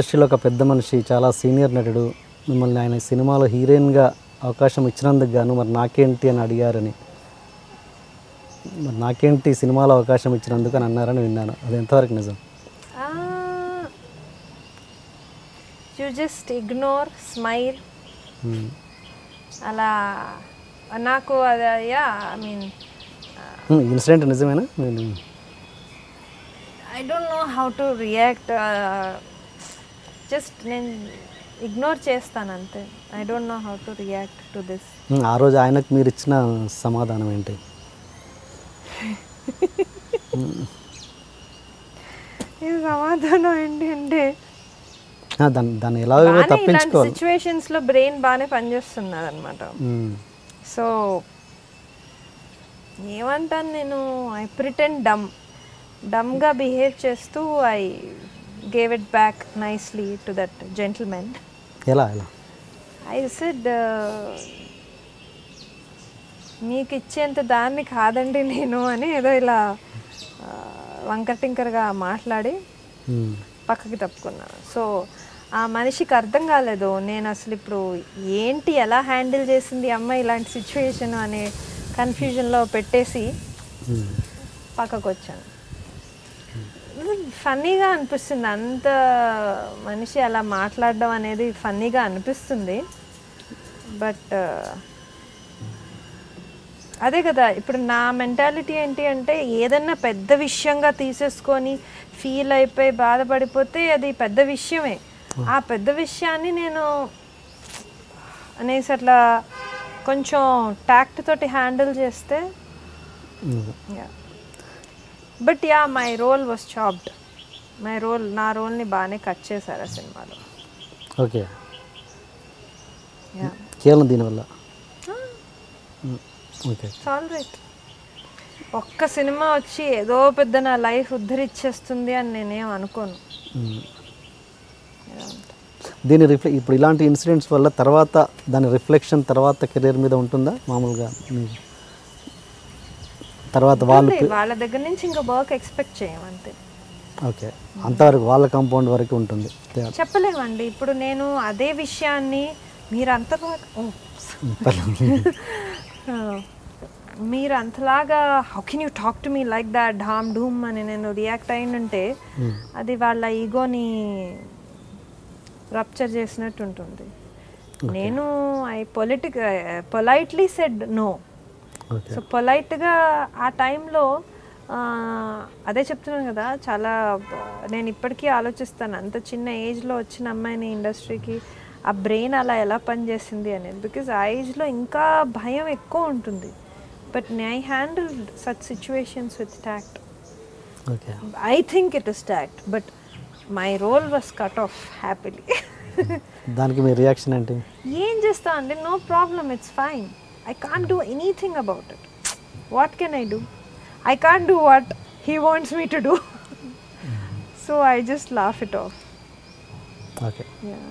ఇండస్ట్రీలో ఒక పెద్ద మనిషి, చాలా సీనియర్ నటుడు, మిమ్మల్ని ఆయన సినిమాలో హీరోయిన్గా అవకాశం ఇచ్చినందుకు గాను మరి నాకేంటి అని అడిగారని, మరి నాకేంటి సినిమాలో అవకాశం ఇచ్చినందుకు అని అన్నారని విన్నాను. అది ఎంతవరకు నిజం? You just ignore, smile. అలా నాకు అది ఐ మీన్ ఇన్సిడెంట్ నిజమేనా? I don't know how to react. Just నేను ఇగ్నోర్ చేస్తాను అంతే. I don't know how to react to this. ఆ రోజు ఆయనకు మీరు ఇచ్చిన సమాధానం ఏంటి? ఈ సమాధానం ఏంటి అంటే దాన్ని ఎలాగో తప్పించుకోవాలి. సిచ్యువేషన్స్లో బ్రెయిన్ బాగానే పనిచేస్తున్నది అనమాట. సో ఏమంటాను నేను, ఐ ప్రిటెండ్ డమ్గా బిహేవ్ చేస్తూ I gave it back nicely to that gentlemen. ఎలా? ఐ సెడ్ మీకు ఇచ్చేంత దాన్ని కాదండి నేను అని ఏదో ఇలా వంకటింకరగా మాట్లాడి పక్కకి తప్పుకున్నాను. సో ఆ మనిషికి అర్థం కాలేదు నేను అసలు ఇప్పుడు ఏంటి, ఎలా హ్యాండిల్ చేసింది అమ్మాయి ఇలాంటి సిచ్యువేషన్ అనే కన్ఫ్యూజన్లో పెట్టేసి పక్కకు వచ్చాను. ఫన్నీగా అనిపిస్తుంది, అంత మనిషి అలా మాట్లాడడం అనేది ఫన్నీగా అనిపిస్తుంది. బట్ అదే కదా, ఇప్పుడు నా మెంటాలిటీ ఏంటి అంటే ఏదన్నా పెద్ద విషయంగా తీసేసుకొని ఫీల్ అయిపోయి బాధపడిపోతే అది పెద్ద విషయమే. ఆ పెద్ద విషయాన్ని నేను అనేసి అట్లా కొంచెం టాక్ట్ తోటి హ్యాండిల్ చేస్తే but yeah my role was chopped. నా రోల్ని బాగానే కట్ చేశారు ఆ సినిమాలో. ఓకే, కేవలం దీనివల్ల ఆల్ రైట్. ఒక్క సినిమా వచ్చి ఏదో పెద్ద నా లైఫ్ ఉద్ధరిచ్చేస్తుంది అని నేనేం అనుకోను. దీని ఇప్పుడు ఇలాంటి ఇన్సిడెంట్స్ వల్ల తర్వాత దాని రిఫ్లెక్షన్ తర్వాత కెరీర్ మీద ఉంటుందా మామూలుగా? తర్వాత వాళ్ళ దగ్గర నుంచి ఇంకా వర్క్ ఎక్స్పెక్ట్ చేయమంతే. ఓకే, అంతవరకు వాళ్ళ కాంపౌండ్ వరకు ఉంటుంది, చెప్పలేమండి. ఇప్పుడు నేను అదే విషయాన్ని మీరు అంతలాగా how can you talk to me like that ఢామ్ ఢూమ్ అని నేను రియాక్ట్ అయిందంటే అది వాళ్ళ ఈగోని రప్చర్ చేసినట్టు ఉంటుంది. నేను పొలైట్లీ సెడ్ నో. సో పొలైట్గా ఆ టైంలో అదే చెప్తున్నాను కదా, చాలా నేను ఇప్పటికీ ఆలోచిస్తాను అంత చిన్న ఏజ్లో వచ్చిన అమ్మాయిని ఇండస్ట్రీకి ఆ బ్రెయిన్ అలా ఎలా పనిచేసింది అనేది. బికాజ్ ఆ ఏజ్లో ఇంకా భయం ఎక్కువ ఉంటుంది. But I handle such situations with tact. I think it is tact, but my role was cut off happily. దానికి మీ రియాక్షన్ ఏంటి? ఏం చేస్తా అండి, no problem, it's fine. I can't do anything about it. What can I do? I can't do what he wants me to do. So I just laugh it off. Okay. Yeah.